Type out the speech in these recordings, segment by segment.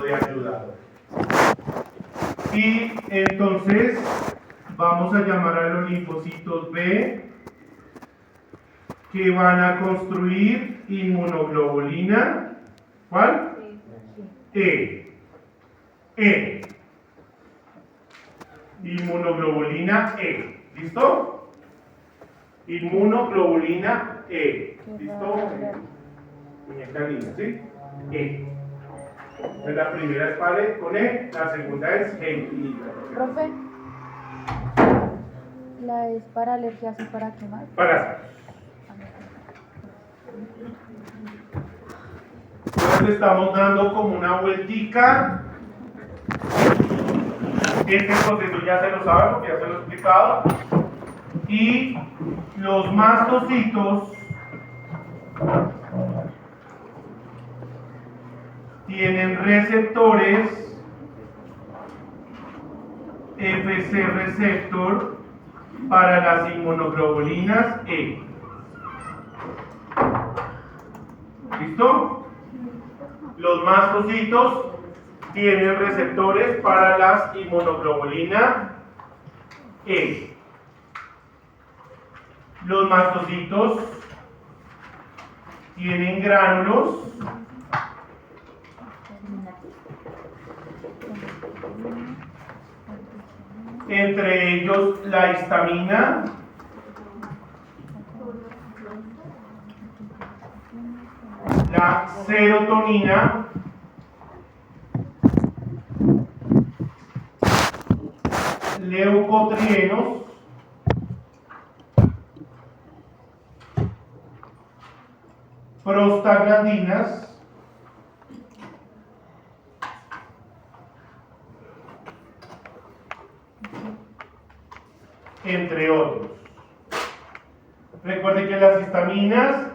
de ayudador. Y entonces vamos a llamar a los linfocitos B, que van a construir inmunoglobulina. ¿Cuál? E. Inmunoglobulina E. ¿Listo? Inmunoglobulina E. ¿Listo? Muñeca linda, ¿sí? E. Entonces la primera es pare con E, la segunda es G. Profe, ¿la es para alergias y para qué más? Para. Entonces estamos dando como una vueltica. Este proceso ya se lo sabe porque ya se lo he explicado. Y los mastocitos tienen receptores Fc receptor para las inmunoglobulinas E. ¿Listo? Los mastocitos tienen receptores para las inmunoglobulinas E. Los mastocitos tienen gránulos entre ellos la histamina, la serotonina, leucotrienos, prostaglandinas, entre otros. Recuerden que las histaminas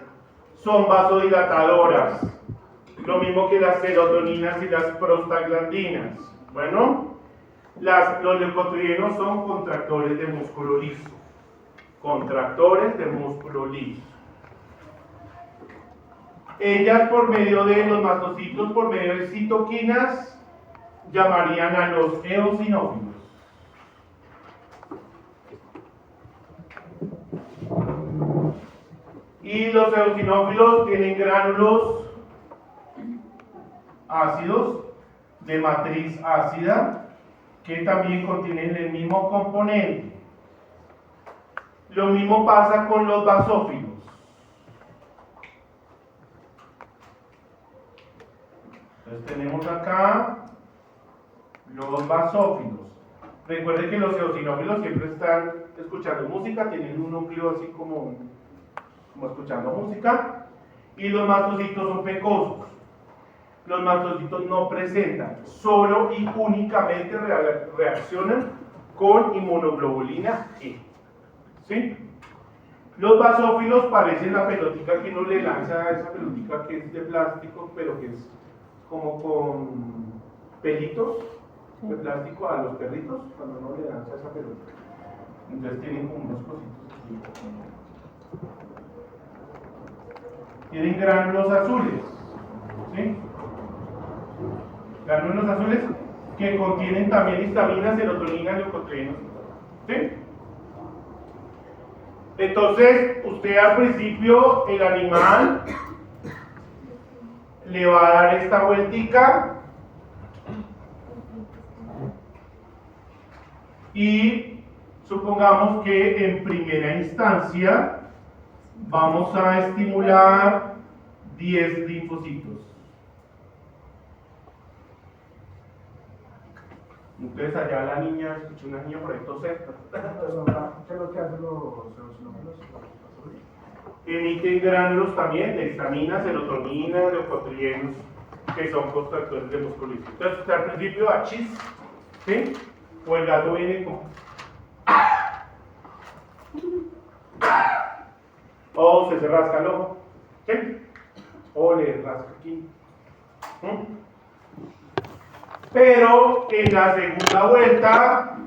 son vasodilatadoras, lo mismo que las serotoninas y las prostaglandinas. Bueno, los leucotrienos son contractores de músculo liso. Contractores de músculo liso. Ellas, por medio de los mastocitos, por medio de citoquinas, llamarían a los eosinófilos. Y los eosinófilos tienen gránulos ácidos de matriz ácida que también contienen el mismo componente. Lo mismo pasa con los basófilos. Entonces tenemos acá los basófilos. Recuerden que los eosinófilos siempre están escuchando música, tienen un núcleo así como escuchando música, y los mastocitos son pecosos. Los mastocitos no presentan, solo y únicamente reaccionan con inmunoglobulina E. ¿Sí? Los basófilos parecen la pelotica que uno le lanza a esa pelotica que es de plástico, pero que es como con pelitos de plástico a los perritos cuando uno le lanza esa pelota. Entonces tienen como unos cositos así. Tienen gránulos azules, ¿sí? Gránulos azules que contienen también histamina, serotonina, leucotrienos, ¿sí? Entonces, usted al principio, el animal le va a dar esta vueltica y supongamos que en primera instancia vamos a estimular 10 linfocitos. Entonces allá la niña, escuché una niña por ahí toser. ¿Qué es lo que hacen los eosinófilos? Emiten gránulos también de histamina, serotonina, leucotrienos, que son contractores de músculo liso. Entonces usted al principio achis, ¿sí? O el gato viene como... O se rasca el ojo, ¿sí? O le rasca aquí. Pero en la segunda vuelta,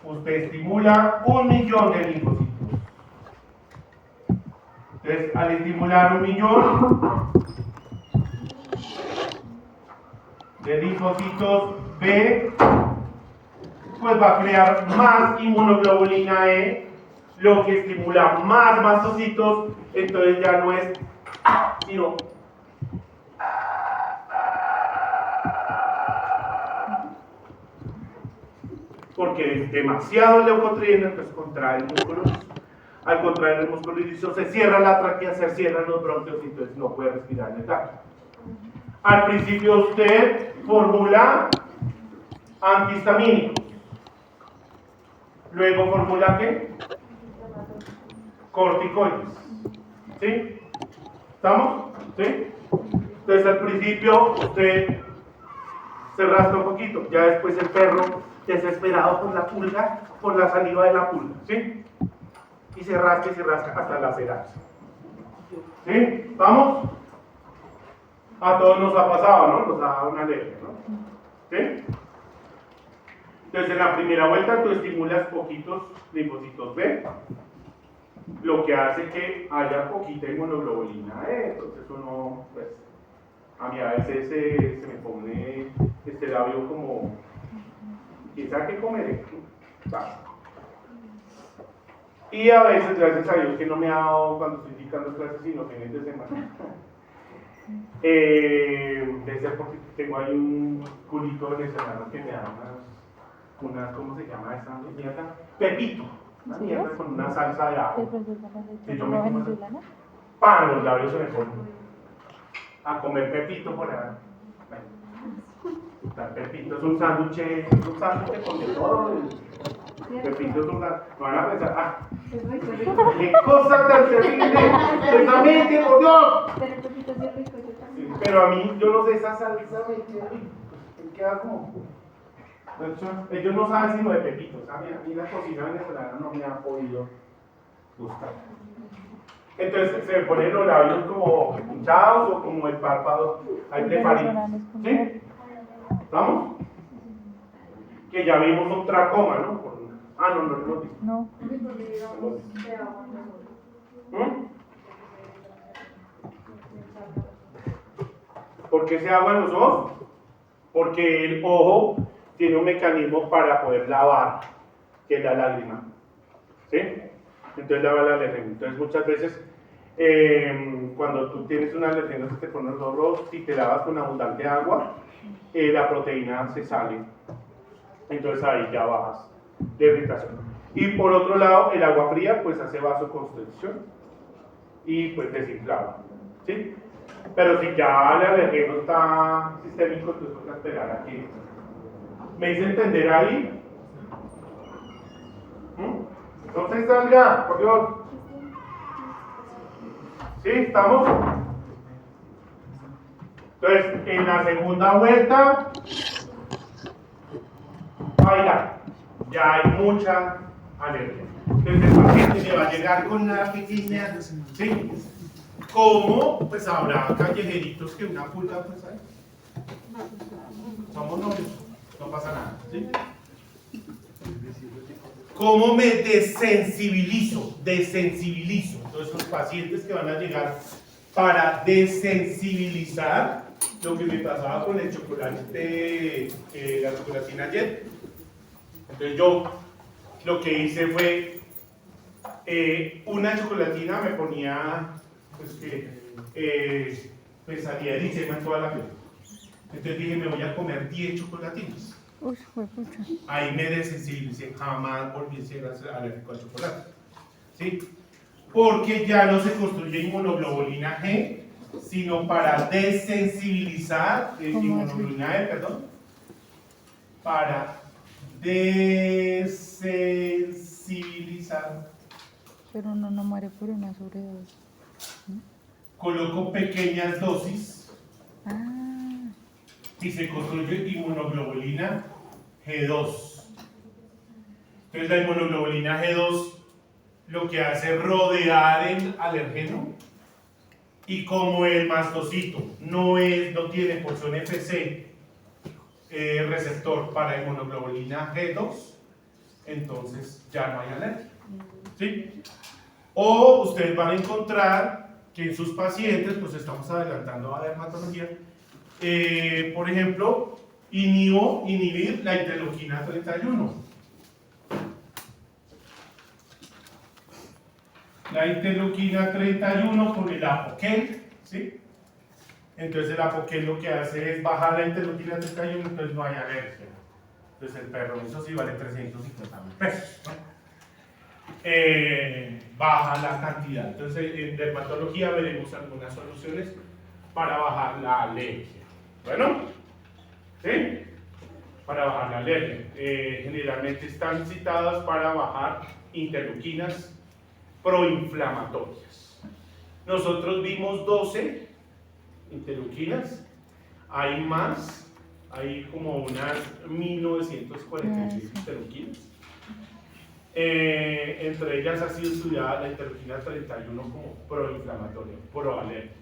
usted estimula 1.000.000 de linfocitos. Entonces, al estimular 1.000.000, de linfocitos B, pues va a crear más inmunoglobulina E, lo que estimula más mastocitos, entonces ya no es sino porque es demasiado leucotrieno, entonces contrae el músculo. Al contraer el músculo liso se cierra la tráquea, se cierran los bronquios y entonces no puede respirar en el gato. Al principio usted formula antihistamínicos. Luego formula ¿qué? Corticoides. ¿Sí? ¿Estamos? ¿Sí? Entonces al principio usted se rasca un poquito, ya después el perro desesperado por la pulga, por la saliva de la pulga. ¿Sí? Y se rasca hasta lacerarse. ¿Sí? ¿Vamos? A todos nos ha pasado, ¿no? Nos ha dado una alergia, ¿no? ¿Sí? Entonces en la primera vuelta tú estimulas poquitos linfocitos B, lo que hace que haya poquita inmunoglobulina E, entonces uno, pues, a mí a veces se me pone este labio como, quizá que comeré, ¿sabes? Y a veces, gracias a Dios, que no me ha dado cuando estoy dictando clases, sino fines de semana. Debe ser porque tengo ahí un culito venezolano que me da unas ¿cómo se llama esa mierda? Pepito. Una ¿Sí mierda es? con una salsa de ajo. ¿De Si yo me como venezolana? pan, los labios se me ponen a comer pepito por ahí. Bueno, pepito es un sándwich con de todo. Pepito es un sándwich. Van a pensar, ¡qué cosa tan terrible! ¡Precisamente, por Dios! Pero el pepito sí es rico, yo también. Sí, pero a mí, yo no sé, esa salsa me queda como. De hecho, ellos no saben sino de pepitos. A mí la cocina venezolana no me ha podido gustar. Entonces se me ponen los labios como hinchados o como el párpado ahí de farina. ¿Sí? ¿Estamos? Que ya vimos un tracoma, ¿no? No lo digo. No. ¿Por qué se aguan los ojos? Porque el ojo tiene un mecanismo para poder lavar, que es la lágrima. ¿Sí? Entonces lava la alergia. Entonces muchas veces cuando tú tienes una alergia que te pones los ojos rojos, si te lavas con abundante agua, la proteína se sale. Entonces ahí ya bajas de irritación. Y por otro lado, el agua fría pues hace vasoconstricción y pues desinflama. ¿Sí? Pero si ya el alergeno está sistémico, entonces toca esperar a que me hice entender ahí. No se salga, por Dios. ¿Sí? ¿Estamos? Entonces, en la segunda vuelta, baila. Ya hay mucha alergia. Entonces, el paciente le va a llegar con una pequeña, ¿sí? Como, pues habrá callejeritos que una pulga, pues hay. Somos novios, no pasa nada, ¿sí? ¿Cómo me desensibilizo? Entonces, los pacientes que van a llegar para desensibilizar, lo que me pasaba con el chocolate, la chocolatina ayer. Entonces, yo lo que hice fue una chocolatina, me ponía, pues que pues salía erisema en toda la piel. Entonces dije, me voy a comer 10 chocolatinas. Uy, fue pucha. Ahí me desensibilicé, jamás volví a ser alérgico al chocolate. ¿Sí? Porque ya no se construye inmunoglobulina G, sino para desensibilizar, inmunoglobulina E, perdón, para desensibilizar. Pero uno no muere por una sobredosis. Coloco pequeñas dosis Ah, y se construye inmunoglobulina G2. Entonces la inmunoglobulina G2 lo que hace es rodear el alergeno y como el mastocito no tiene porción FC receptor para inmunoglobulina G2, entonces ya no hay alergia. ¿Sí? O ustedes van a encontrar que en sus pacientes, pues estamos adelantando a la dermatología, por ejemplo, inhibir la interleuquina 31. La interleuquina 31 con el apoquel, ¿sí? Entonces el apoquel lo que hace es bajar la interleuquina 31, entonces no hay alergia. Entonces el perro, eso sí vale 350.000 pesos, ¿no? Baja la cantidad. Entonces en dermatología veremos algunas soluciones para bajar la alergia. Bueno, ¿sí? Para bajar la alergia. Generalmente están citadas para bajar interleuquinas proinflamatorias. Nosotros vimos 12 interleuquinas, hay más, hay como unas 1946 interleuquinas. Entre ellas ha sido estudiada la interleuquina 31 como proinflamatoria, proalérgica.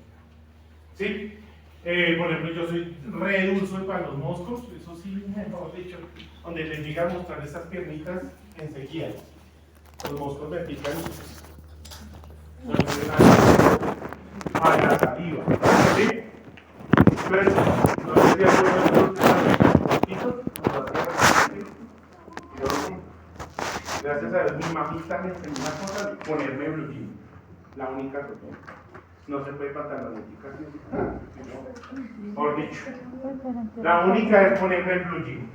¿Sí? Por ejemplo, yo soy re dulce para los moscos, eso sí, mejor dicho, donde les llega a mostrar esas piernitas enseguida. Los moscos me pican a la saliva. ¿Sí? Entonces, no sé si acuerdan los mosquitos, gracias a Dios, mi mamita me enseñó una cosa, ponerme blue jean, la única cosa. No se puede pantalonética, por dicho. La única es ponerme el blue jean.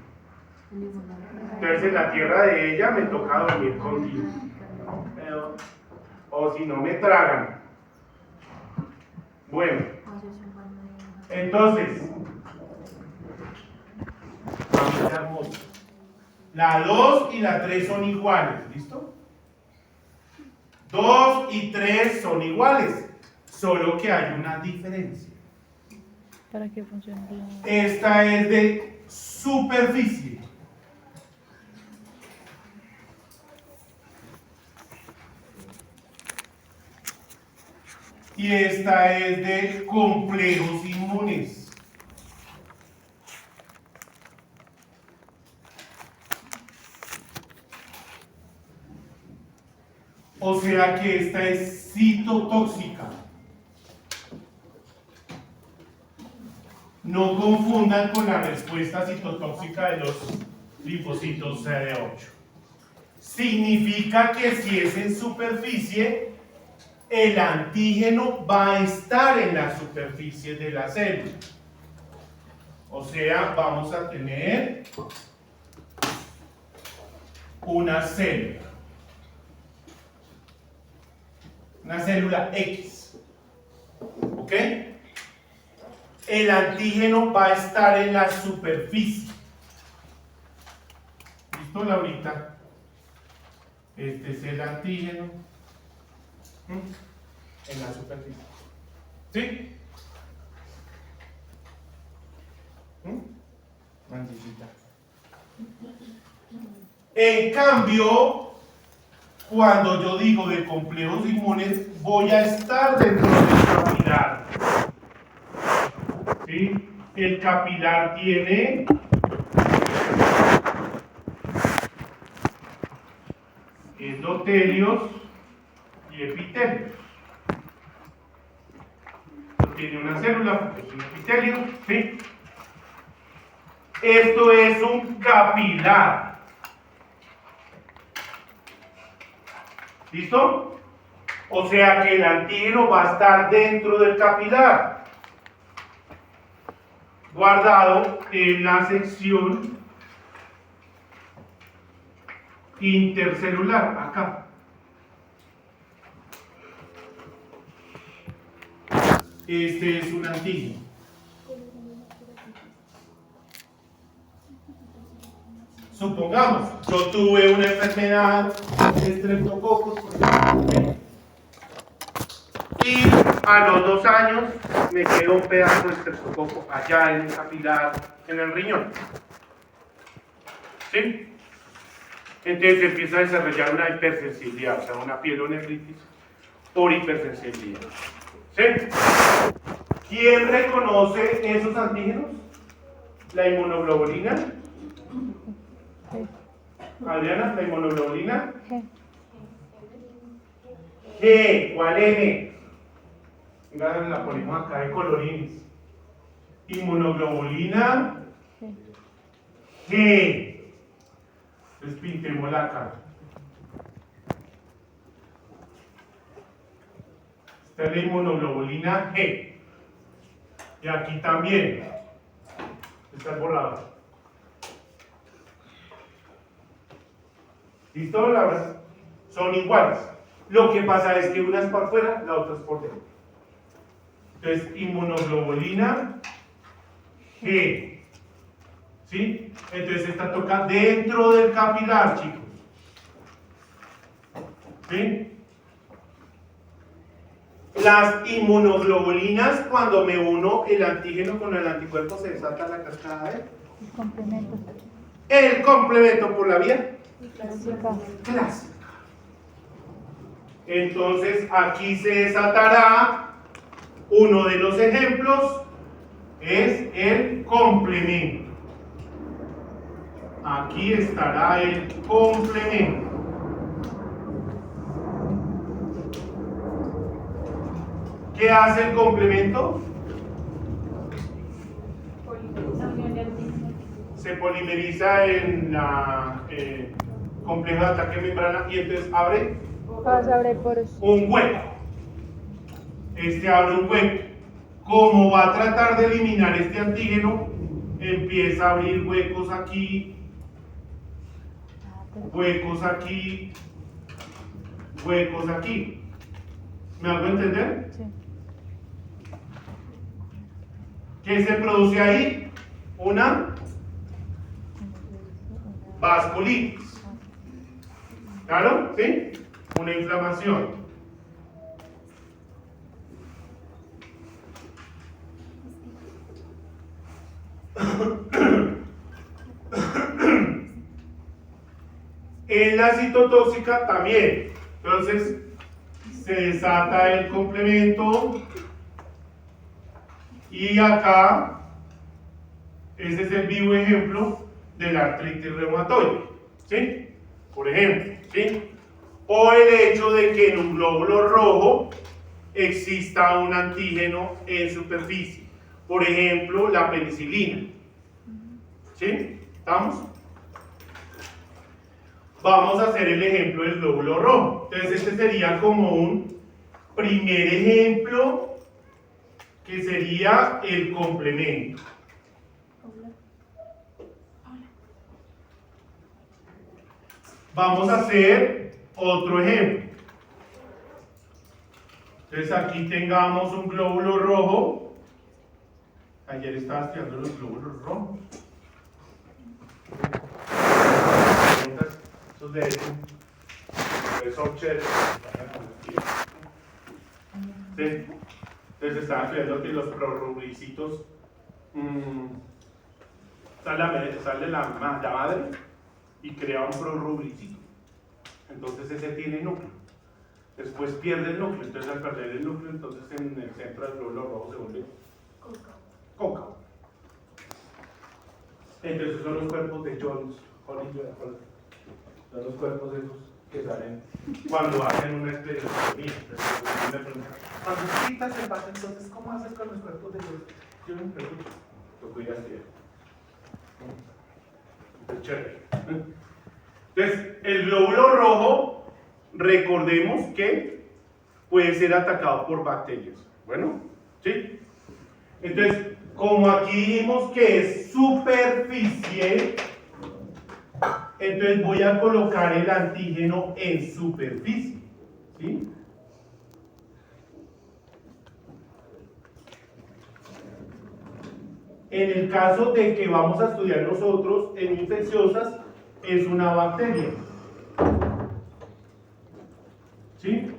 Entonces en la tierra de ella me toca dormir con jean. O si no me tragan. Bueno, entonces, la 2 y la 3 son iguales, ¿listo? 2 y 3 son iguales, solo que hay una diferencia. ¿Para qué funciona? Esta es de superficie. Y esta es de complejos inmunes. O sea que esta es citotóxica. No confundan con la respuesta citotóxica de los linfocitos CD8. Significa que si es en superficie, el antígeno va a estar en la superficie de la célula. O sea, vamos a tener una célula. Una célula X. ¿Ok? El antígeno va a estar en la superficie. ¿Listo, Laurita? Este es el antígeno. En la superficie. ¿Sí? Manchita. En cambio, cuando yo digo de complejos inmunes, voy a estar dentro del capilar. ¿Sí? El capilar tiene endotelios y epitelios. Tiene una célula, porque es un epitelio, ¿sí? Esto es un capilar. ¿Listo? O sea que el antígeno va a estar dentro del capilar, guardado en la sección intercelular, acá. Este es un antígeno. Supongamos, yo tuve una enfermedad de estreptococos, y a los 2 años me quedó un pedazo de estreptococo allá en el capilar, en el riñón. ¿Sí? Entonces empieza a desarrollar una hipersensibilidad, o sea, una pielonefritis por hipersensibilidad. ¿Sí? ¿Quién reconoce esos antígenos? La inmunoglobulina. Adriana, la inmunoglobulina. G. ¿Cuál N? La ponemos acá de colorines. Inmunoglobulina G. Entonces pintemos la cara. Esta es la inmunoglobulina G. Y aquí también. Está el borrador. ¿Listo? Son iguales. Lo que pasa es que una es por fuera, la otra es por dentro. Entonces, inmunoglobulina G. ¿Sí? Entonces, esta toca dentro del capilar, chicos. ¿Sí? Las inmunoglobulinas, cuando me uno el antígeno con el anticuerpo, se desata la cascada de Complementos. el complemento por la vía Clásica. clásica. Entonces, aquí se desatará uno de los ejemplos, es el complemento. Aquí estará el complemento. ¿Qué hace el complemento? Se polimeriza en la complejo de ataque de membrana y entonces abre Abre poros. un hueco. Este abre un hueco. Como va a tratar de eliminar este antígeno, empieza a abrir huecos aquí, huecos aquí, huecos aquí. ¿Me hago entender? Sí. ¿Qué se produce ahí? Una vasculitis. ¿Claro? ¿Sí? Una inflamación. En la citotóxica también. Entonces, se desata el complemento. Y acá, ese es el vivo ejemplo de la artritis reumatoide, ¿sí? Por ejemplo, ¿sí? O el hecho de que en un glóbulo rojo exista un antígeno en superficie. Por ejemplo, la penicilina. ¿Sí? ¿Estamos? Vamos a hacer el ejemplo del glóbulo rojo. Entonces, este sería como un primer ejemplo que sería el complemento. Vamos a hacer otro ejemplo. Entonces aquí tengamos un glóbulo rojo. Ayer estaba estudiando los glóbulos rojos. Esos de son chéveres. ¿Sí? Entonces estaba estudiando que los prorrubricitos sale la madre y crea un prorrubricito. Entonces ese tiene núcleo. Después pierde el núcleo. Entonces al perder el núcleo, entonces en el centro del glóbulo rojo se vuelve cóncavo. Entonces son los cuerpos de Jones. Son los cuerpos esos que salen cuando hacen una estereotomía. Cuando quitas el vaso, entonces, ¿cómo haces con los cuerpos de Jones? Yo me pregunto. Lo cuidas bien. Es chévere. Entonces, el glóbulo rojo, recordemos que puede ser atacado por bacterias. Bueno, ¿sí? Entonces, como aquí dijimos que es superficie, entonces voy a colocar el antígeno en superficie. ¿Sí? En el caso de que vamos a estudiar nosotros en infecciosas, es una bacteria. ¿Sí?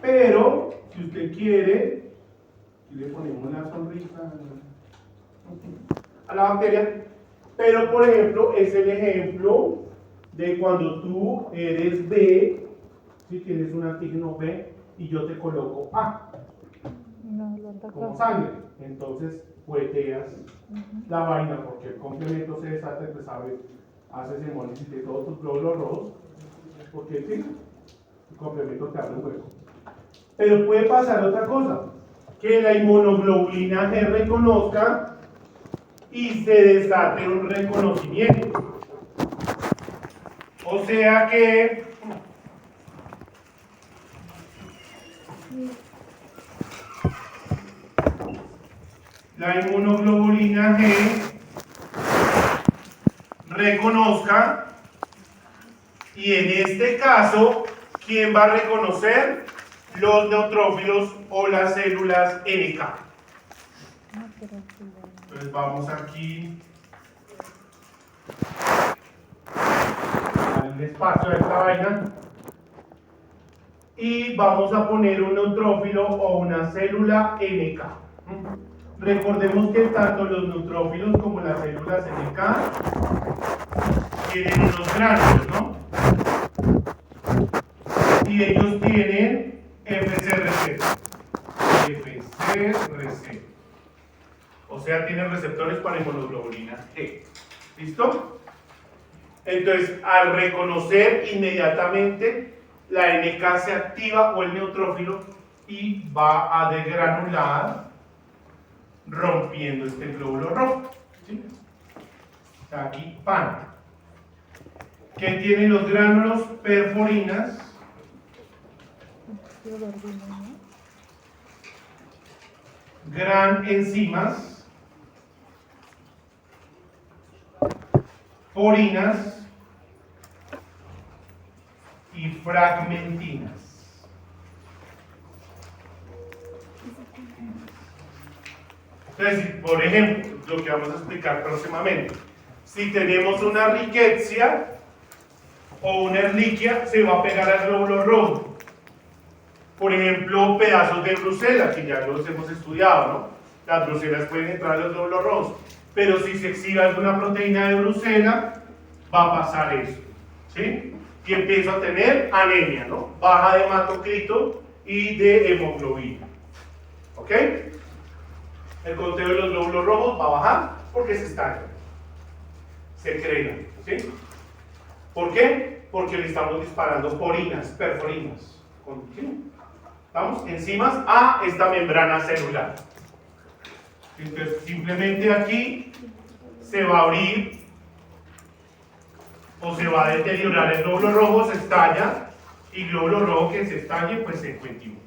Pero, si usted quiere, aquí le ponemos la sonrisa a la bacteria. Pero, por ejemplo, es el ejemplo de cuando tú eres B, si tienes un antígeno B, y yo te coloco A, No, lo como atacó. sangre. Entonces, pueteas la vaina, porque el complemento se desata, pues haces hemólisis de todos tus glóbulos rojos, porque sí, el complemento te abre un hueco. Pero puede pasar otra cosa. que la inmunoglobulina G reconozca y se desate un reconocimiento. O sea que la inmunoglobulina G reconozca, y en este caso, ¿quién va a reconocer? Los neutrófilos o las células NK. Entonces vamos aquí al espacio de esta vaina y vamos a poner un neutrófilo o una célula NK. Recordemos que tanto los neutrófilos como las células NK tienen unos gránulos, ¿no? Y ellos tienen FC receptor. O sea, tienen receptores para inmunoglobulina G. ¿Listo? Entonces, al reconocer inmediatamente, la NK se activa o el neutrófilo y va a degranular, rompiendo este glóbulo rojo. ¿Sí? Aquí, pan. ¿Qué tienen los gránulos? Perforinas. Gran enzimas, porinas y fragmentinas. Entonces, por ejemplo, lo que vamos a explicar próximamente, si tenemos una riqueza o una erliquia, se va a pegar al glóbulo rojo. Por ejemplo, pedazos de Bruselas, que ya los hemos estudiado, ¿no? Las Bruselas pueden entrar a los glóbulos rojos, pero si se exhibe alguna proteína de Bruselas, va a pasar eso, ¿sí? Y empiezo a tener anemia, ¿no? Baja de hematocrito y de hemoglobina, ¿ok? El conteo de los glóbulos rojos va a bajar porque se estallan, se crean, ¿sí? ¿Por qué? Porque le estamos disparando porinas, perforinas, ¿sí? ¿Vamos? Enzimas a esta membrana celular. Entonces, simplemente aquí se va a abrir o se va a deteriorar el glóbulo rojo, se estalla, y glóbulo rojo que se estalle, pues se cultiva.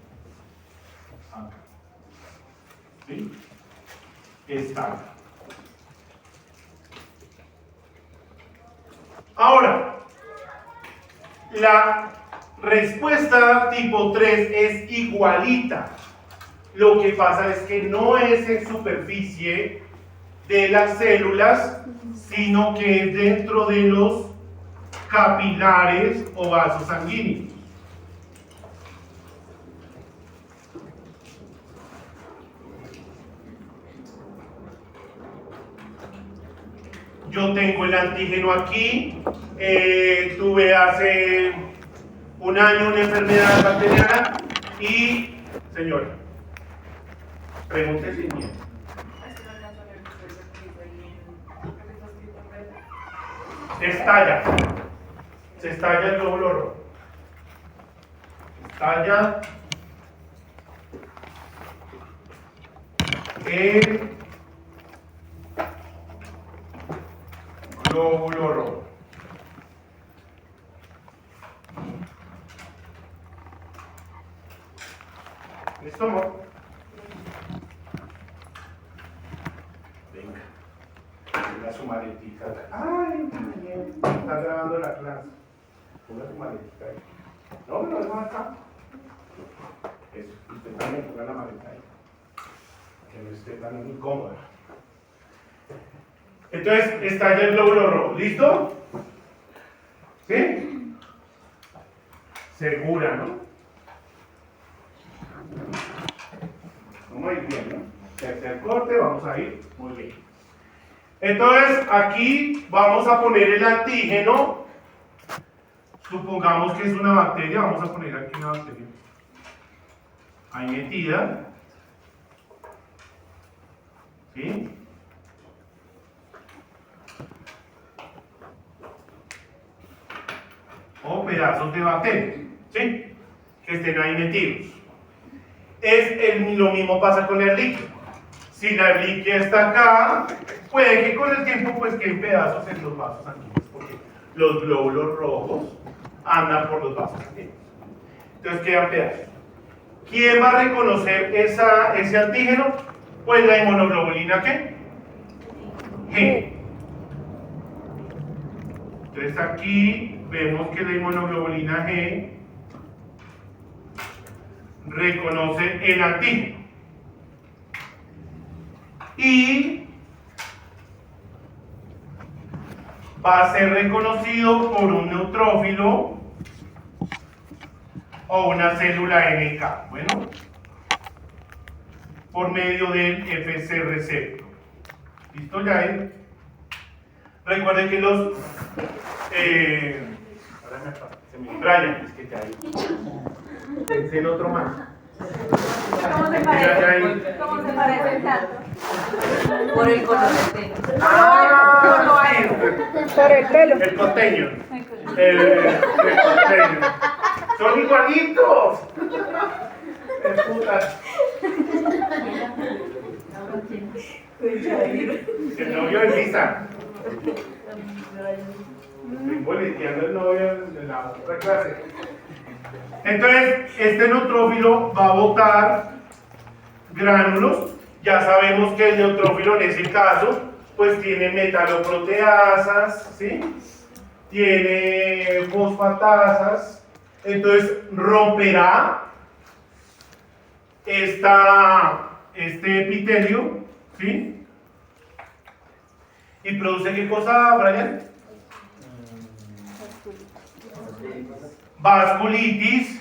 Acá. ¿Sí? Estalla. Ahora, la respuesta tipo 3 es igualita. Lo que pasa es que no es en superficie de las células, sino que es dentro de los capilares o vasos sanguíneos. Yo tengo el antígeno aquí, tuve hace un año una enfermedad bacteriana y, señora, pregunte sin miedo. Se estalla el glóbulo rojo. Estalla el glóbulo rojo. ¿Listo, amor? Venga. Ponga su maletica. Ay, bien. Está grabando la clase. Ponga su maletica ahí. No, me lo dejo acá. Eso. Usted también ponga la maleta ahí. Que no esté tan incómoda. Entonces, estalla el glóbulo rojo. ¿Listo? ¿Sí? Segura, ¿no? Muy bien, ¿no? Tercer corte, vamos a ir. Muy bien. Entonces, aquí vamos a poner el antígeno. Supongamos que es una bacteria. Vamos a poner aquí una bacteria ahí metida. ¿Sí? O pedazos de bacteria, ¿sí? Que estén ahí metidos. Lo mismo pasa con la erliquia. Si la erliquia está acá, puede que con el tiempo pues queden pedazos en los vasos sanguíneos, porque los glóbulos rojos andan por los vasos sanguíneos. Entonces quedan pedazos. ¿Quién va a reconocer ese antígeno? Pues la inmunoglobulina, ¿qué? G. Entonces aquí vemos que la inmunoglobulina G reconoce el antígeno. Y va a ser reconocido por un neutrófilo o una célula NK. Bueno, por medio del FC receptor. ¿Listo ya? Recuerden que los ahora se me Brian, es que ya hay. Pensé en otro más. ¿Cómo se parece? ¿Cómo se parece el tanto? Por el color del pelo. Por el pelo. El costeño. El costeño. Son igualitos. Es puta. El novio de Lisa. Estoy boleteando el novio de la otra clase. Entonces, este neutrófilo va a botar gránulos. Ya sabemos que el neutrófilo en ese caso, pues tiene metaloproteasas, ¿sí? Tiene fosfatasas. Entonces, romperá este epitelio, ¿sí? ¿Y produce qué cosa, Brian? Vasculitis.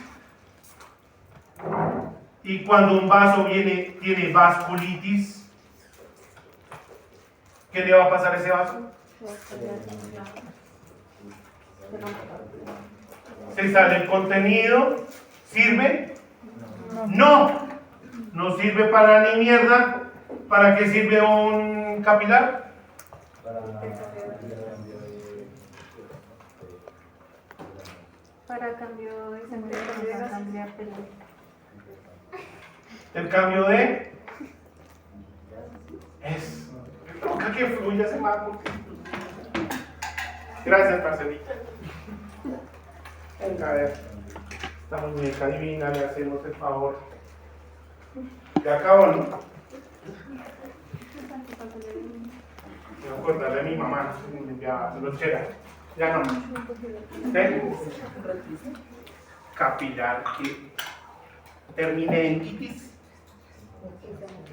Y cuando un vaso tiene vasculitis, ¿qué le va a pasar a ese vaso? Se sale el contenido. ¿Sirve? No. No sirve para ni mierda. ¿Para qué sirve un capilar? Para cambio de sangre, El cambio de es toca que fluya ese mago. Gracias, parcelita. Venga, a ver. Esta muñeca divina, le hacemos el favor. Ya acabó, ¿no? Voy a acordarle a mi mamá, ya lonchera. Ya no. ¿Sí? Capilar que termine en itis.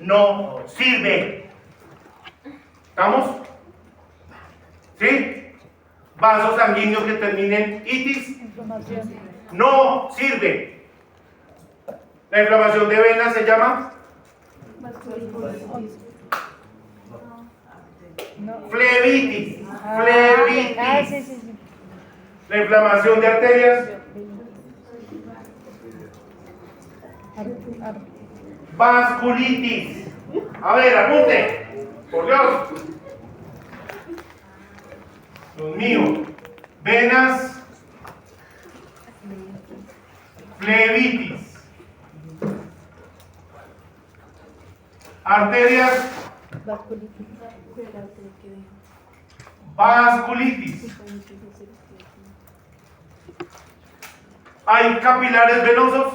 No sirve. ¿Estamos? ¿Sí? Vaso sanguíneo que termine en itis. Inflamación. No sirve. La inflamación de venas se llama No. flebitis. Ah, Flebitis. sí, sí, sí. La inflamación de arterias, vasculitis. A ver, apunte. Por Dios. Dios mío. Venas, flebitis. Arterias, vasculitis. ¿Hay capilares venosos?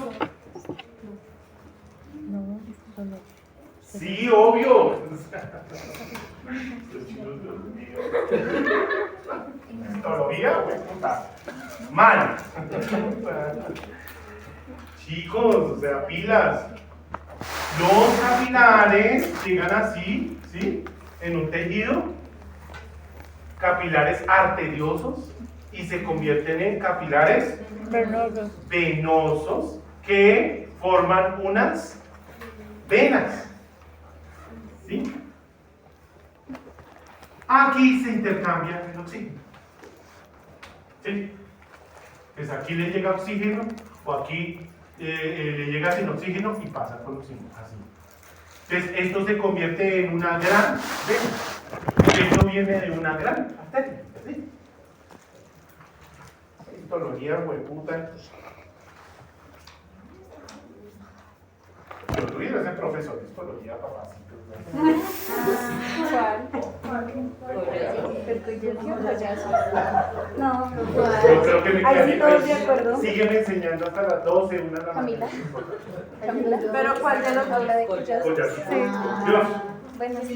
No, solo. Sí, obvio. Histología, güey, puta. Mal. Chicos, o sea, pilas. Los capilares llegan así, ¿sí? En un tejido. Capilares arteriosos y se convierten en capilares Venosos. venosos que forman unas venas. ¿Sí? Aquí se intercambia el oxígeno. ¿Sí? Pues aquí le llega oxígeno o aquí le llega sin oxígeno y pasa con oxígeno. Así. Entonces esto se convierte en una gran vena. Esto viene de una gran arteria. ¿Sí? Histología, hueputa. yo tuviera ese profesor de histología, papacito. No, Yo creo que mi ahí sí todos de clase acuerdo. siguen enseñando hasta las 12, 1 de la Camila. mañana. Pero ¿cuál de los habla de collas? Collar. Sí. Dios, Bueno, sí,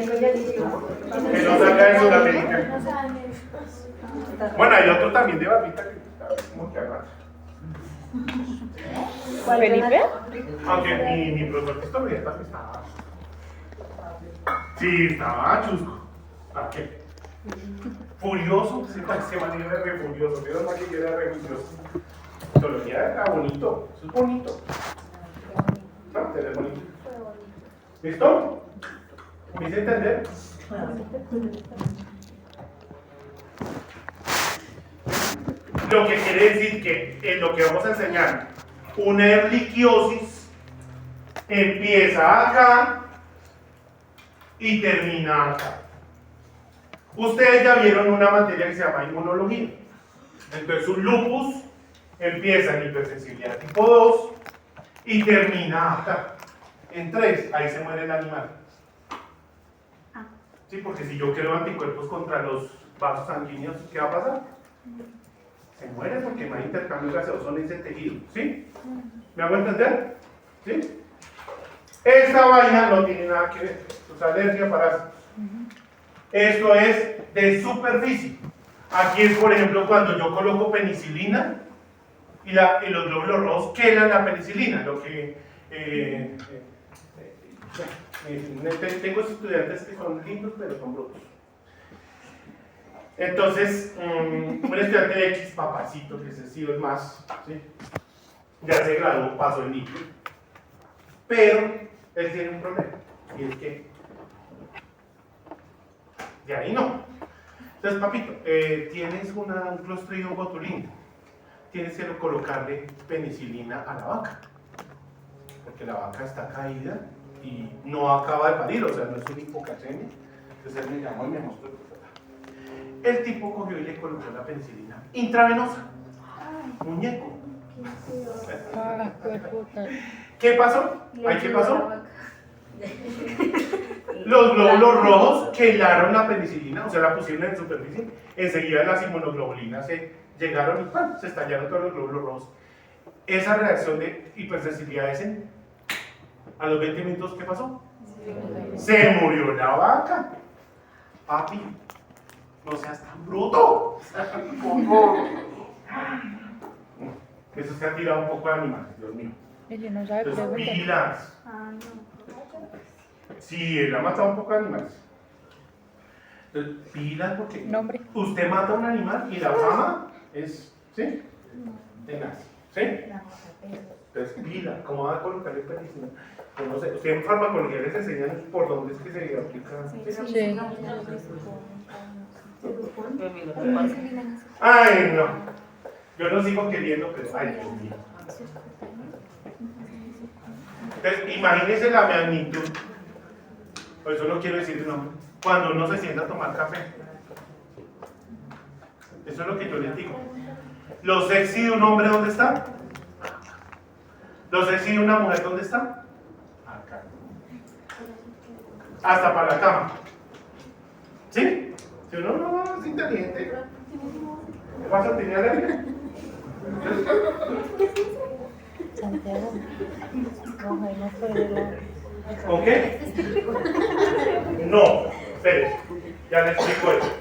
collarito. que no salga en Sudamérica. Bueno, hay otro también de barbita que está como que agarra. ¿Felipe? Aunque mi profesor de historia también estaba. Sí, estaba chusco. ¿Para qué? Furioso, se manera re furioso. Pero más que yo era re furioso. Histología era bonito, eso es bonito. ¿No? Se ve bonito. ¿Listo? ¿Me hice entender? Lo que quiere decir que en lo que vamos a enseñar, una erliquiosis empieza acá y termina acá. Ustedes ya vieron una materia que se llama inmunología. Entonces un lupus empieza en hipersensibilidad tipo 2 y termina acá. En 3, ahí se muere el animal. Sí, porque si yo quiero anticuerpos contra los vasos sanguíneos, ¿qué va a pasar? Se muere porque no hay intercambio gaseoso en ese tejido. ¿Sí? ¿Me hago entender? ¿Sí? Esta vaina no tiene nada que ver. Es alergia, parásitos. Esto es de superficie. Aquí es, por ejemplo, cuando yo coloco penicilina y los glóbulos rojos quelan la penicilina. Lo que tengo estudiantes que son lindos, pero son brutos. Entonces, un estudiante de X, papacito, que ese sí es más, ¿sí? Ya se graduó, pasó el niño. Pero él tiene un problema, y es que de ahí no. Entonces, papito, tienes un Clostridium botulinum, tienes que colocarle penicilina a la vaca, porque la vaca está caída y no acaba de parir, o sea, no es un hipocalcemia. Entonces él me llamó y me mostró. El tipo cogió y le colocó la penicilina intravenosa. Muñeco. ¿Qué pasó? ¿Ay, qué pasó? Los glóbulos rojos quelaron la penicilina, o sea, la pusieron en superficie. Enseguida las inmunoglobulinas se llegaron y ¡pam! Se estallaron todos los glóbulos rojos. Esa reacción de hipersensibilidad a los 20 minutos, ¿qué pasó? Se murió la vaca. Papi, no seas tan bruto. Eso se ha tirado un poco de animales, Dios mío. Ella no sabe Entonces, preguntar. pilas. Sí, él ha matado un poco de animales. Entonces, pilas porque Nombre. usted mata a un animal y la fama es, ¿sí? Tenaz, ¿sí? Entonces, pila, ¿cómo va a colocarle penicilina? Pues no sé, usted en farmacología les enseñan por dónde es que se aplica. ¿Sí? Sí. Ay, no. Yo lo sigo queriendo, pero ay, Dios mío. Entonces, imagínense la magnitud. Por eso no quiero decir el nombre. Cuando uno se sienta a tomar café. Eso es lo que yo les digo. Lo sexy de un hombre, ¿dónde está? Lo sexy de una mujer, ¿dónde está? Acá. Hasta para la cama. ¿Sí? Si uno no es inteligente, ¿qué pasa? ¿Tiene alergia? Santiago. No, perderlo. ¿Con qué? No, espere, ya le explico eso.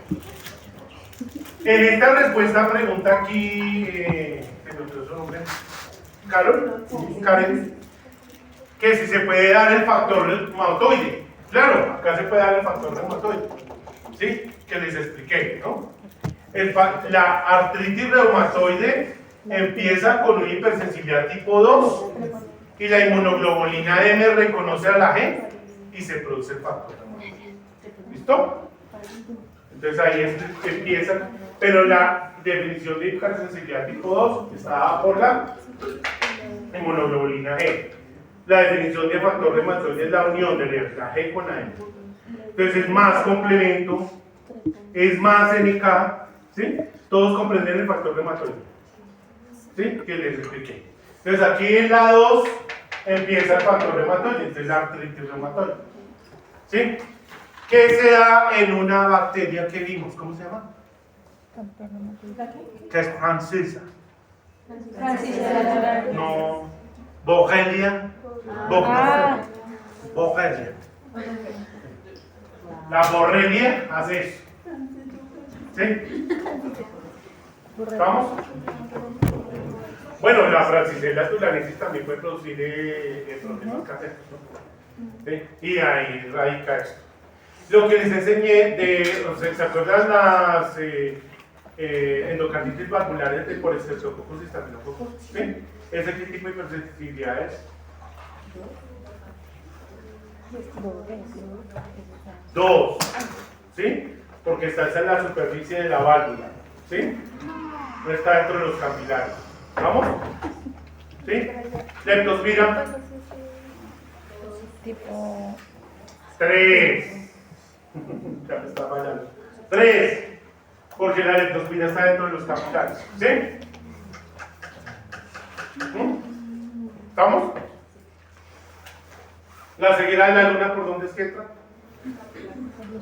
En esta respuesta pregunta aquí, ¿qué es su nombre? Karen, que si se puede dar el factor reumatoide. Claro, acá se puede dar el factor reumatoide, ¿sí? Que les expliqué, ¿no? La artritis reumatoide empieza con una hipersensibilidad tipo 2 y la inmunoglobulina M reconoce a la G y se produce el factor reumatoide. ¿Listo? Entonces ahí empieza, pero la definición de hipersensibilidad tipo 2 está dada por la inmunoglobulina G. La definición de factor reumatoide es la unión de la G con la M. Entonces es más complemento, es más NK, ¿sí? Todos comprenden el factor reumatoide, ¿sí? Que les expliqué. Entonces aquí en la 2 empieza el factor reumatoide, entonces la artritis reumatoide. ¿Sí? ¿Qué se da en una bacteria que vimos? ¿Cómo se llama? Que es francesa. No. Borrelia. Borrelia. La borrelia hace eso. ¿Sí? ¿Vamos? Bueno, la Francisella tularensis también puede producir problemas caseros, ¿no? ¿Sí? Y ahí radica esto. Lo que les enseñé ¿se acuerdan las endocarditis valvulares por estreptococos y estafilococos? ¿Sí? ¿Ese qué tipo de hipersensibilidad es? 2. ¿Sí? Porque está en la superficie de la válvula. ¿Sí? No está dentro de los capilares. ¿Vamos? ¿Sí? Leptospira. Tipo 3. Ya me está fallando. 3. Porque la leptospira está dentro de los capilares. ¿Sí? ¿Estamos? La ceguera de la luna, ¿por dónde es que entra?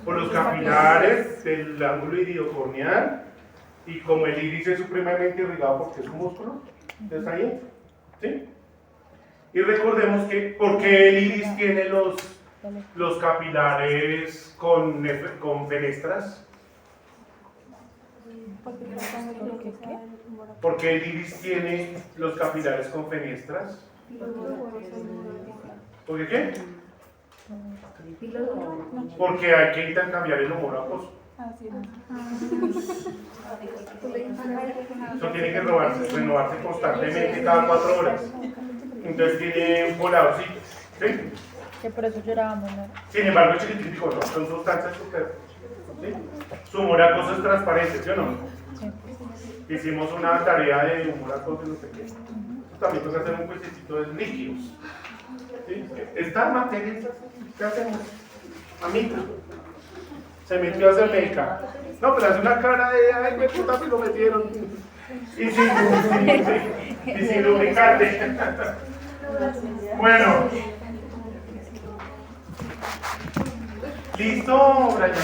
Por los capilares del ángulo iridocorneal. Y como el iris es supremamente irrigado porque es un músculo, entonces ahí entra. ¿Sí? Y recordemos que, porque el iris tiene los capilares con fenestras. Porque el iris tiene los capilares con fenestras. ¿Por qué qué? Porque hay que intercambiar el humor acuoso. Eso tiene que renovarse constantemente cada 4 horas. Entonces tiene un voladorcito. ¿Sí? que por eso llorábamos, ¿no? Sin embargo, chiquitico, ¿no? Son sustancias super. ¿Sí? Su humor acuoso es transparente, ¿sí o no? Sí. Hicimos una tarea de humor acuoso y no sé qué. También toca hacer un cuesecito de líquidos. ¿Sí? Estas materias, ¿qué hacemos? Amita. Se metió a hacer médica. No, pero hace una cara de, ay, qué puta me lo metieron. Y sin lubricante. Bueno. ¿Listo, Brian?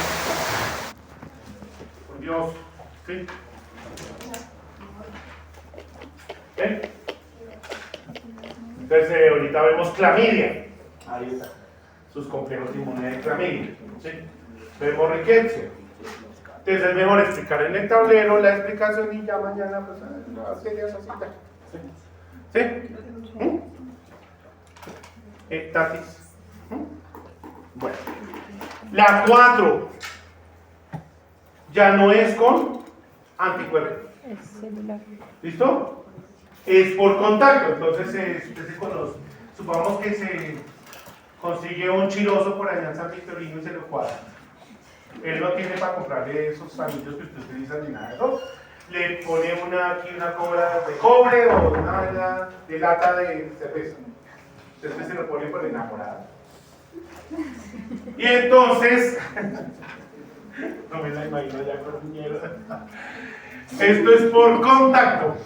Por Dios. ¿Sí? ¿Ven? Entonces, ahorita vemos clamidia. Ahí está. Sus complejos de inmunidad de clamidia. ¿Sí? Vemos riqueza. Entonces es mejor explicar en el tablero la explicación y ya mañana pues hacer esa cita. ¿Sí? ¿Sí? Tatis. Bueno. La 4 ya no es con anticuerpos. Es celular. ¿Listo? Es por contacto. Entonces supongamos que se consigue un chiroso por allá en San Victorino y se lo cuadra. Él no tiene para comprarle esos anillos que usted utiliza ni nada de eso. Le pone aquí una cobra de cobre o una de lata de cerveza. Entonces se lo pone por enamorado. Y entonces, no me la imagino ya con mierda. Esto es por contacto.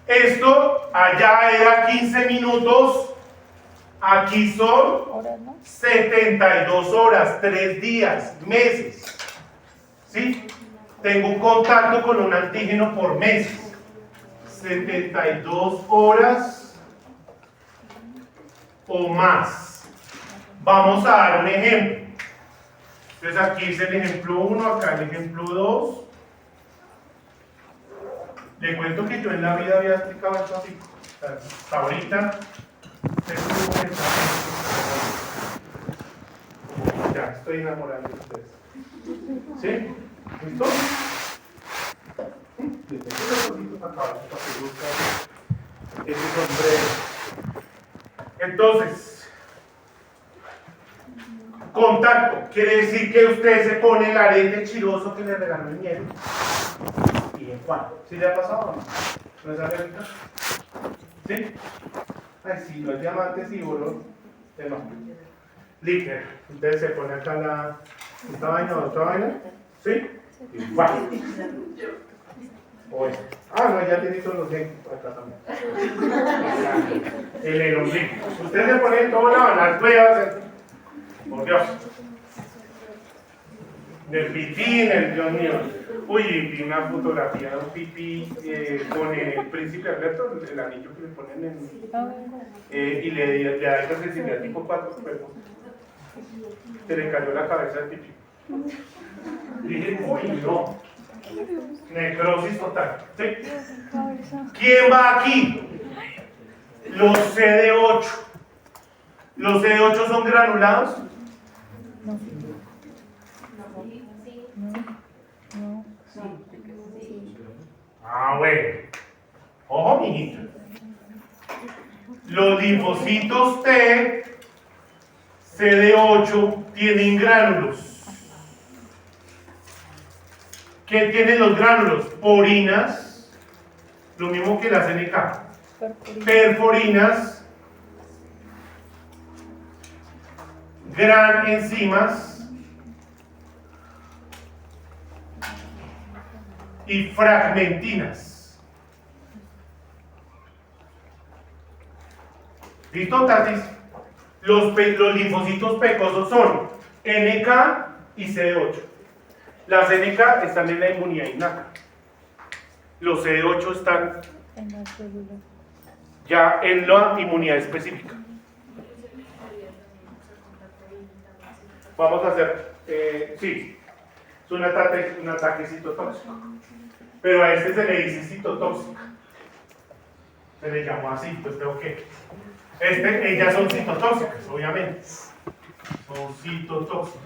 Esto allá era 15 minutos. Aquí son Horas, ¿no? 72 horas, 3 días, meses. ¿Sí? Tengo un contacto con un antígeno por meses. 72 horas o más. Vamos a dar un ejemplo. Entonces aquí es el ejemplo 1, acá el ejemplo 2. Le cuento que yo en la vida había explicado esto así. Hasta ahorita. Ya, estoy enamorando de ustedes. ¿Sí? ¿Listo? Les dejo los ojitos acá para que busquen ese sombrero. Entonces, contacto. Quiere decir que usted se pone el arete chiroso que le regaló el niño. ¿Y en cuánto? ¿Sí le ha pasado o no? ¿No es alérgica? ¿Sí? Ay, sí, los diamantes y oro, no. Líquido. Entonces se pone acá esta vaina o otra vaina, ¿sí? Y ¡guau! O este. Ah, no, ya tiene todos los dientes acá también. El ombligo. Usted se pone en todo lado, las pruebas. Por Dios. Del pipí, Dios mío. Uy, vi una fotografía de un pipí con el príncipe Alberto, el anillo que le ponen y le da esa sensibilidad tipo 4 cuerpos. Se le cayó la cabeza del pipí. Dije, uy, no. Necrosis total. ¿Sí? ¿Quién va aquí? Los CD8. ¿Los CD8 son granulados? No. No. Ah, bueno. Ojo, mijito. Los linfocitos T, CD8, tienen gránulos. ¿Qué tienen los gránulos? Porinas, lo mismo que la CNK. Perforinas, gran enzimas y fragmentinas. ¿Listo, Tatis? Los linfocitos pecosos son NK y CD8. Las NK están en la inmunidad innata. Los CD8 están En la célula. ya en la inmunidad específica. Vamos a hacer, sí, es un ataque citotóxico. Pero a este se le dice citotóxico. Se le llamó así, pues tengo que. Ellas son citotóxicas, obviamente. Son citotóxicas.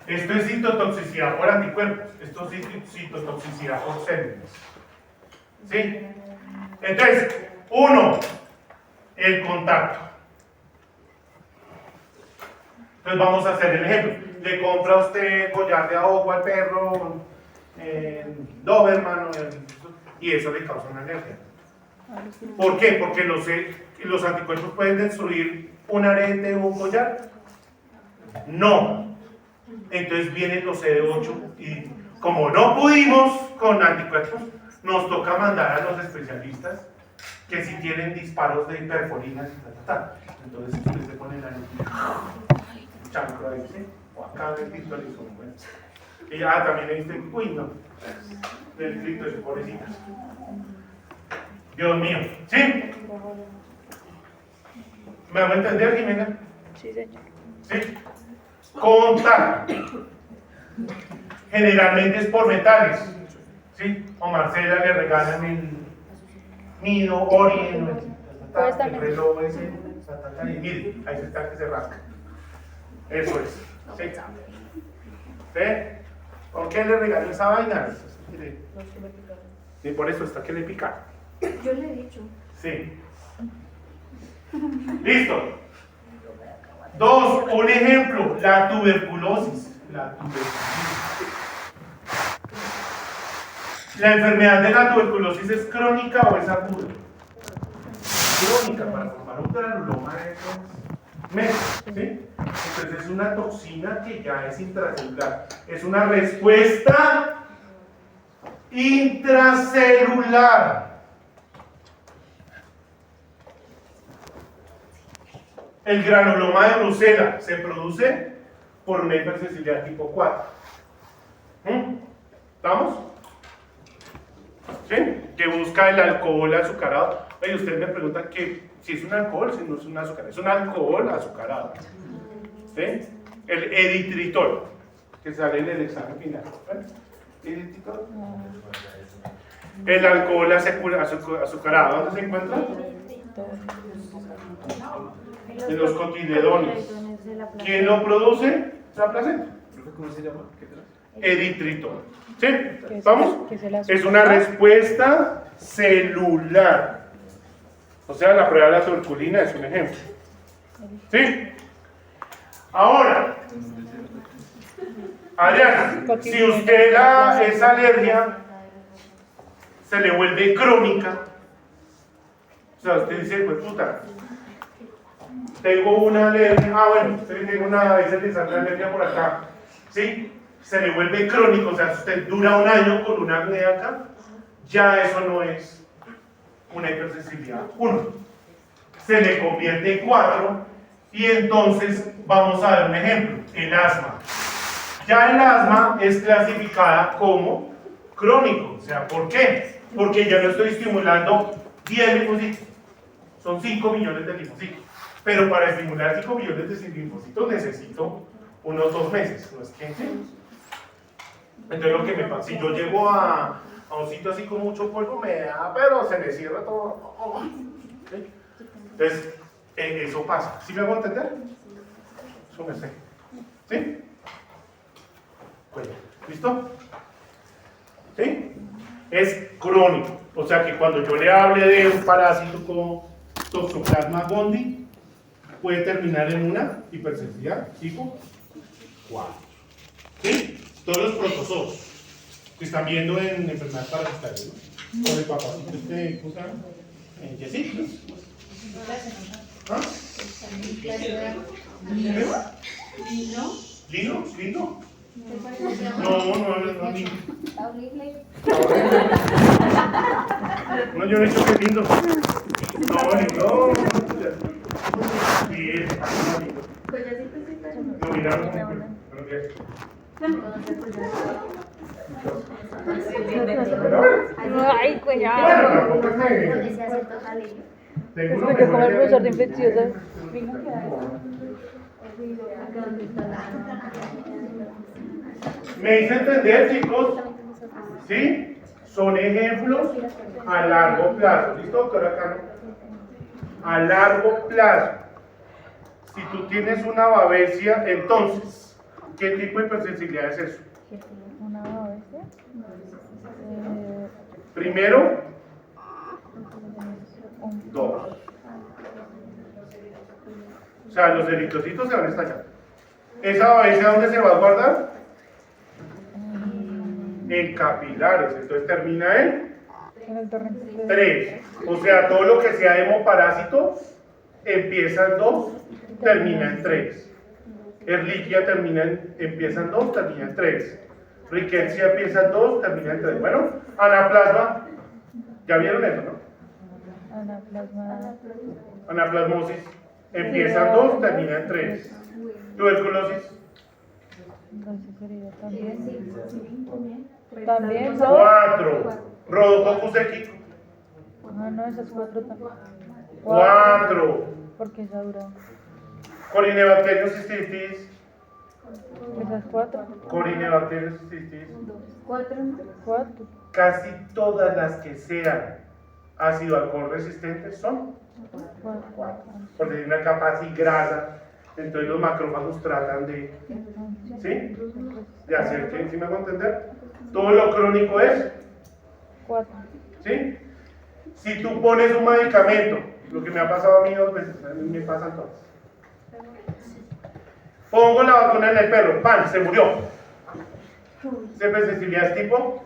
Esto es citotoxicidad por anticuerpos. Esto es citotoxicidad por células. ¿Sí? Entonces, uno, el contacto. Entonces vamos a hacer el ejemplo. Le compra usted collar de ahogo al perro, Doberman, y eso le causa una alergia. ¿Por qué? Porque los anticuerpos pueden destruir un arete o un collar. No. Entonces vienen los CD8 y como no pudimos con anticuerpos, nos toca mandar a los especialistas que si tienen disparos de perforinas y tal. Entonces usted se pone la chancro ahí, ¿sí? O acá el clítoris, bueno. Y ya también le dice, uy, no, del clítoris, pobrecitas. Dios mío, ¿sí? ¿Me hago entender, Jimena? Sí, señor. ¿Sí? Contacto. Generalmente es por metales. ¿Sí? O Marcela le regalan el Nido, Orien, el reloj ese. Y mire, ahí se está que se rasca. Eso es. ¿Sí? ¿Sí? ¿Por qué le regaló esa vaina? Y por eso está que le pica. Yo le he dicho. Sí. Listo. 2. Un ejemplo, la tuberculosis. La enfermedad de la tuberculosis es crónica o es aguda. Crónica, para formar un granuloma de meses, ¿sí? Entonces es una toxina que ya es intracelular. Es una respuesta intracelular. El granuloma de Bruselas se produce por una hipersensibilidad tipo 4. ¿Estamos? ¿Sí? Que busca el alcohol azucarado. Oye, usted me pregunta que si es un alcohol, si no es un azúcar. Es un alcohol azucarado. ¿Sí? El eritritol, que sale en el examen final. ¿Eritritol? El alcohol azucarado, ¿dónde se encuentra? En los cotiledones. ¿Quién lo produce? La placenta. ¿Cómo se llama? Eritritol. ¿Sí? ¿Vamos? Es una respuesta celular. O sea, la prueba de la tuberculina es un ejemplo. ¿Sí? Ahora, Adriana, si usted esa alergia se le vuelve crónica, o sea, usted dice, pues puta, tengo una alergia, bueno, tengo una, a veces le sale una alergia por acá, ¿sí? se le vuelve crónico, o sea, si usted dura un año con una apnea acá, ya eso no es una hipersensibilidad 1. Se le convierte en 4 y entonces vamos a ver un ejemplo, el asma. Ya el asma es clasificada como crónico, o sea, ¿por qué? Porque ya no estoy estimulando 10 linfocitos, son 5 millones de linfocitos, pero para estimular 5 millones de linfocitos necesito unos 2 meses, ¿no es que? Entonces lo que me pasa, si yo llego a un sitio así con mucho polvo, me da, pero se me cierra todo. ¿Sí? Entonces, eso pasa. ¿Sí me hago entender? Eso me sé. ¿Sí? Bueno, ¿listo? ¿Sí? Es crónico. O sea que cuando yo le hable de un parásito como Toxoplasma gondii, puede terminar en una hipersensibilidad tipo 4. ¿Sí? Todos los protozoos que están viendo en enfermedades parasitarias, ¿no? Con el papacito ¿cómo se llama? Yesic. ¿Ah? ¿Lino? ¿Lino? ¿Lino? No, Lino. No, yo no he dicho que lindo. No. Sí, es lindo. No, miraron. Ay, cuidado. Bueno, tampoco es tengo Me tocó el profesor de infecciosa. ¿Me hice entender, chicos? ¿Sí? Son ejemplos a largo plazo. ¿Listo, doctora Cano? A largo plazo. Si tú tienes una babesia, entonces, ¿qué tipo de hipersensibilidad es eso? ¿Una babesia? Primero, 2. O sea, los eritrocitos se van a estallar. ¿Esa babesia dónde se va a guardar? En capilares. Entonces termina en el torrente. 3. O sea, todo lo que sea hemoparásito empieza en 2, termina en 3. Ehrlichia empieza en 2, termina en 3. Rickettsia empieza en 2, termina en 3. Bueno, anaplasma, ya vieron eso, ¿no? Anaplasmosis, empieza en 2, termina en 3. Tuberculosis. También, ¿no? 4. Rhodococcus equino. Ah, no, esas 4 también. 4. Porque esa dura. Corynebacterium cystitis. Esas 4. Corynebacterium cystitis. 4. Casi todas las que sean ácido alcohol resistentes son 4. Porque tiene una capa así grasa, entonces los macrófagos tratan de, ¿sí? De hacer que, ¿sí me hago entender? Todo lo crónico es 4. ¿Sí? Si tú pones un medicamento, lo que me ha pasado a mí 2 veces, a mí me pasan todas. Pongo la vacuna en el perro, ¡pam! Se murió. ¿Se hipersensibilidad es tipo?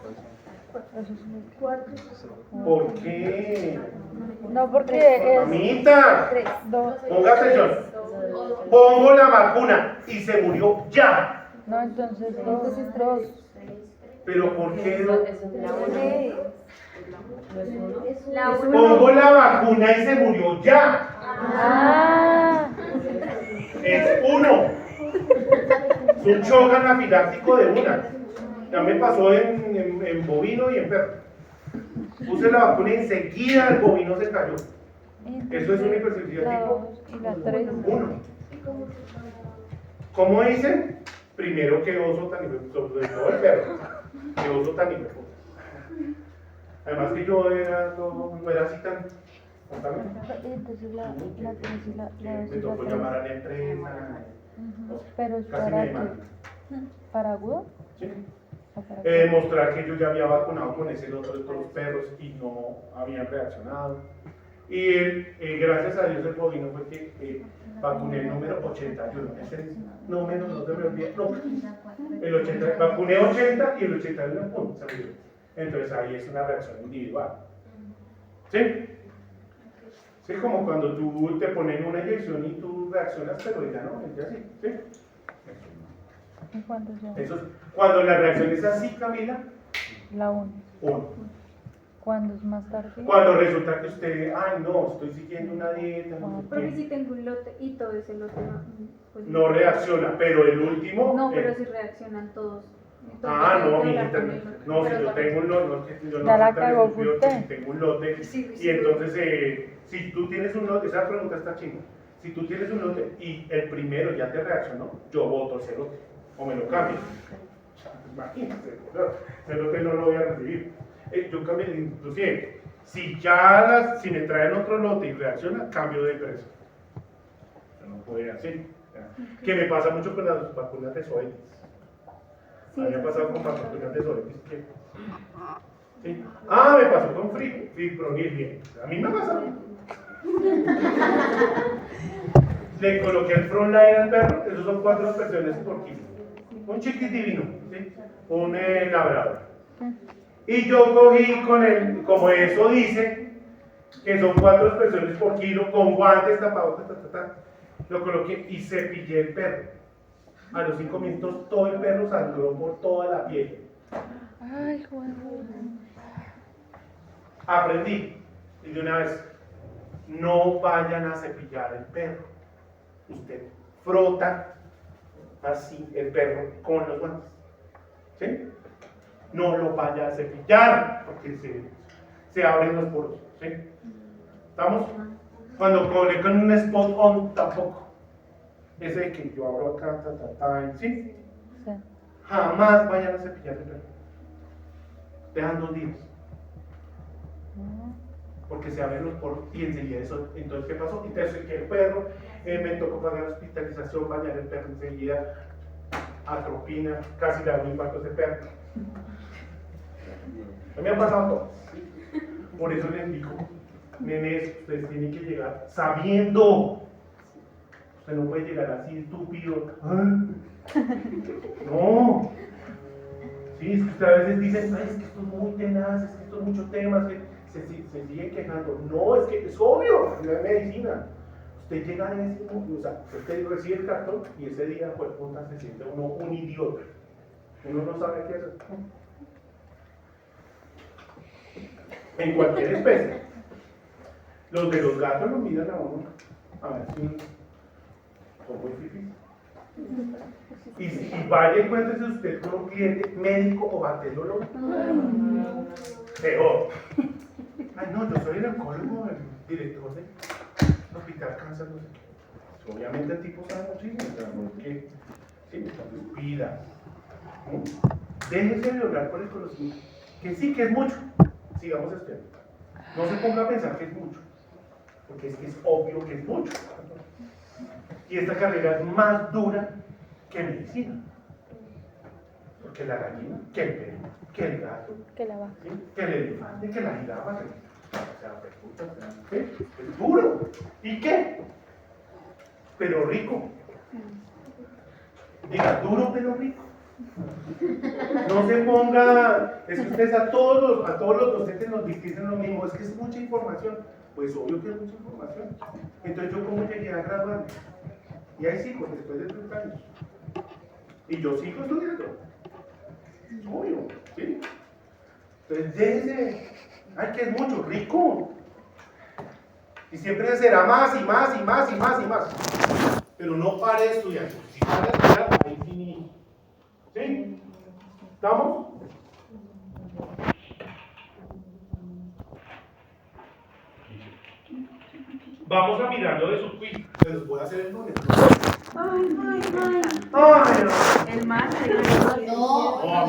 ¿Por qué? No, porque es. Mamita, 2. ponga atención. Pongo la vacuna y se murió ya. No, entonces 2. ¿Pero por qué no? La Pongo la vacuna y se murió ya. Ah. Es 1. Es un shock anafiláctico de una. Ya me pasó en bovino y en perro. Puse la vacuna y enseguida el bovino se cayó. Eso es una hipersensibilidad La tipo 2 y la 3. 1. ¿Cómo dicen? Primero que oso tan sobre todo el perro. Que oso tan hipersensible. Además que yo no era así tan. Entonces la 3 y la 2 Me y la tocó 3. llamar a la empresa. Pero es Casi para me qué? demandan. ¿Para agudo? Sí. ¿O para qué? Demostrar que yo ya había vacunado con ese otro de todos los perros y no habían reaccionado. Y gracias a Dios el bovino fue que vacuné el número 81. Ese número no se me olvida. No, el 80, vacuné 80 y el 81 ¡pum! Se olvidó. Entonces ahí es una reacción individual. ¿Sí? Sí, como cuando tú te ponen una inyección y tú reaccionas, pero ya no, es así. ¿Sí? ¿Y cuándo se Eso es, cuando la reacción es así, Camila, la 1? 1. ¿Cuándo es más tarde? Cuando resulta que usted, ay no, estoy siguiendo una dieta, no sé Porque qué, si tengo un lote y todo ese lote va, pues, no reacciona, pero el último... No, pero si reaccionan todos. Entonces, Ah, no, tengo que mi hablar gente, con el lote. no, si Pero yo también- tengo un lote, no, que yo no Ya la soy tan cagó estúpido que usted. si tengo un lote, Sí, y sí. entonces, si tú tienes un lote, esa pregunta está chinga, si tú tienes un lote y el primero ya te reaccionó, yo voto ese lote, o me lo cambio. Imagínate, ese lote no lo voy a recibir. Yo cambio, inclusive, si me traen otro lote y reacciona, cambio de precio. Yo no puedo ir así. Que me pasa mucho con las vacunas de zoetis. A mí me ha pasado con vacunas de zoetis que... ¿sí? Ah, me pasó con fipronil, bien. A mí me ha pasado. Le coloqué el frontline al perro, esos son 4 aspersiones por kilo. Un chiquis divino, ¿sí? Un labrador. Y yo cogí con él, como eso dice, que son 4 aspersiones por kilo, con guantes tapados, lo coloqué y cepillé el perro. A los 5 minutos todo el perro sangró por toda la piel. Ay, Juan. Aprendí, y de una vez, no vayan a cepillar el perro. Usted frota así el perro con los guantes. ¿Sí? No lo vaya a cepillar, porque se abren los poros. ¿Sí? ¿Estamos? Cuando colocan un spot on, tampoco. Ese de que yo abro acá, ¿sí? Sí. Jamás vayan a cepillar el perro. Dejan 2 días. Porque se abren los poros y enseguida eso. Entonces, ¿qué pasó? Entonces, que el perro, me tocó pagar hospitalización, bañar el perro enseguida, atropina, casi le da un impacto a ese perro. A mí me ha pasado todo. Por eso les digo, nenes, ustedes tienen que llegar sabiendo. Usted no puede llegar así estúpido. No. Sí, es que usted a veces dicen, ay, es que esto es muy tenaz, es que esto es mucho tema, es que se siguen quejando. No, es que es obvio, no es medicina. Usted llega a ese momento, o sea, usted recibe el cartón y ese día, pues, puta, se siente uno un idiota. Uno no sabe qué hacer. En cualquier especie. Los de los gatos lo miran a uno. A ver si son muy fifís. Y vaya y cuéntese usted con un cliente médico o bacteriólogo. Peor. Ay, no, yo soy el oncólogo, el director del hospital cáncer, no sé qué. Obviamente el tipo sabe muchísimo, pero no es que, sí, entonces pida. Déjese de hablar por el conocimiento, que sí, que es mucho. Sigamos estudiando. No se ponga a pensar que es mucho, porque es que es obvio que es mucho. Y esta carrera es más dura que medicina. Porque la gallina, que el perro, que el gato, Que la vaca. ¿sí? Que el elefante, que la jirafa, ¿sí? Es duro. ¿Y qué? Pero rico. Diga, duro pero rico. No se ponga, es que ustedes a todos los docentes nos dicen lo mismo, es que es mucha información. Pues obvio que es mucha información. Entonces yo como llegué a graduarme, y ahí sigo después de 30 años. Y yo sigo estudiando. Obvio, ¿sí? Entonces déjese, ay que es mucho, rico. Y siempre será más y más y más y más y más. Pero no pare de estudiar. Si para de estudiar, ahí sí. ¿Sí? ¿Estamos? Vamos a mirarlo de su quiz. Se los voy a hacer el lunes. Ay, Ay, no. El más. no. No,